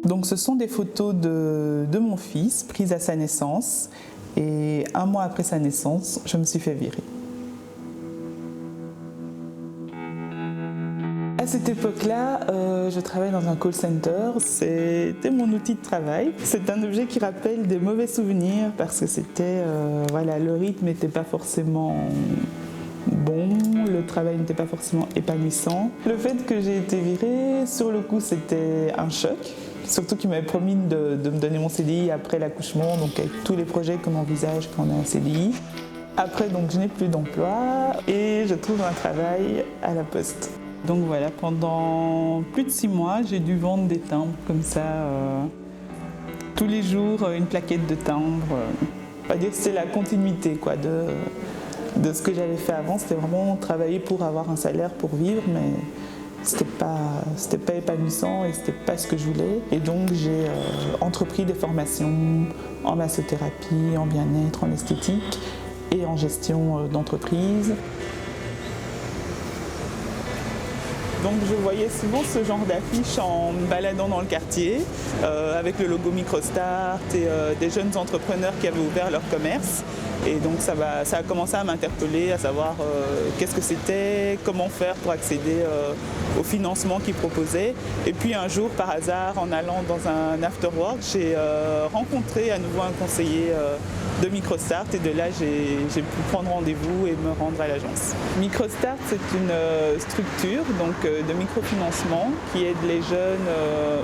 Donc ce sont des photos de mon fils prises à sa naissance et un mois après sa naissance, je me suis fait virer. À cette époque-là, je travaillais dans un call center. C'était mon outil de travail. C'est un objet qui rappelle des mauvais souvenirs parce que c'était, le rythme n'était pas forcément bon, le travail n'était pas forcément épanouissant. Le fait que j'ai été virée, sur le coup, c'était un choc. Surtout qu'il m'avait promis de me donner mon CDI après l'accouchement, donc avec tous les projets qu'on envisage quand on a un CDI. Après, donc, je n'ai plus d'emploi et je trouve un travail à la Poste. Donc voilà, pendant plus de 6 mois, j'ai dû vendre des timbres comme ça, tous les jours, une plaquette de timbres. On va dire que c'est la continuité quoi, de ce que j'avais fait avant. C'était vraiment travailler pour avoir un salaire pour vivre, mais c'était pas épanouissant et c'était pas ce que je voulais. Et donc j'ai entrepris des formations en massothérapie, en bien-être, en esthétique et en gestion d'entreprise. Donc je voyais souvent ce genre d'affiches en me baladant dans le quartier avec le logo Microstart et des jeunes entrepreneurs qui avaient ouvert leur commerce. Et donc ça a commencé à m'interpeller, à savoir qu'est-ce que c'était, comment faire pour accéder au financement qu'ils proposaient. Et puis un jour, par hasard, en allant dans un afterwork, j'ai rencontré à nouveau un conseiller de Microstart et de là j'ai pu prendre rendez-vous et me rendre à l'agence. Microstart, c'est une structure donc, de microfinancement qui aide les jeunes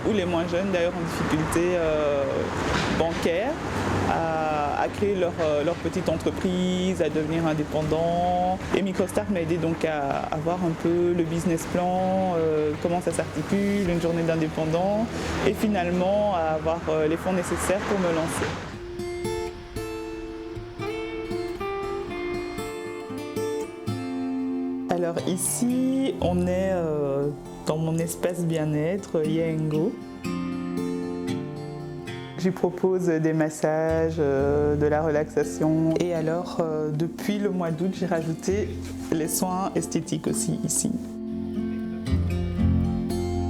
ou les moins jeunes d'ailleurs en difficulté bancaire à créer leur petite entreprise, à devenir indépendant. Et Microstart m'a aidé donc à avoir un peu le business plan, comment ça s'articule, une journée d'indépendant et finalement à avoir les fonds nécessaires pour me lancer. Alors ici, on est dans mon espace bien-être Yaengo. J'y propose des massages, de la relaxation. Et alors, depuis le mois d'août, j'ai rajouté les soins esthétiques aussi ici.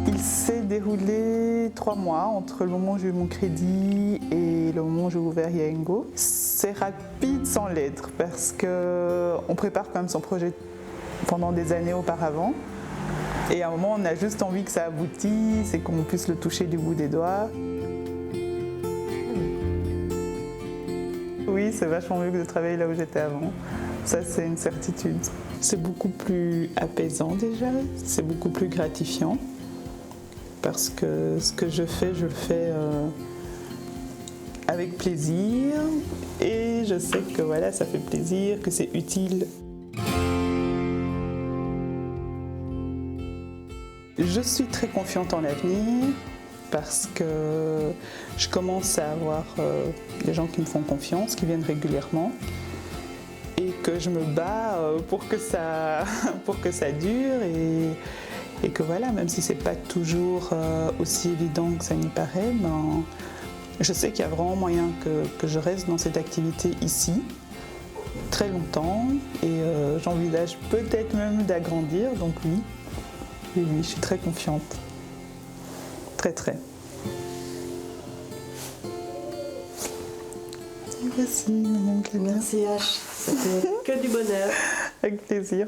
Il s'est déroulé 3 mois entre le moment où j'ai eu mon crédit et le moment où j'ai ouvert Yaengo. C'est rapide sans l'être parce qu'on prépare quand même son projet pendant des années auparavant. Et à un moment, on a juste envie que ça aboutisse et qu'on puisse le toucher du bout des doigts. Oui, c'est vachement mieux que de travailler là où j'étais avant. Ça, c'est une certitude. C'est beaucoup plus apaisant déjà, c'est beaucoup plus gratifiant. Parce que ce que je le fais avec plaisir. Et je sais que voilà, ça fait plaisir, que c'est utile. Je suis très confiante en l'avenir parce que je commence à avoir des gens qui me font confiance, qui viennent régulièrement et que je me bats pour que ça dure et que voilà, même si c'est pas toujours aussi évident que ça n'y paraît, ben, je sais qu'il y a vraiment moyen que je reste dans cette activité ici très longtemps et j'envisage peut-être même d'agrandir, donc oui. Oui, je suis très confiante. Très, très. Merci, Madame Clément. Merci H, c'était que du bonheur. Avec plaisir.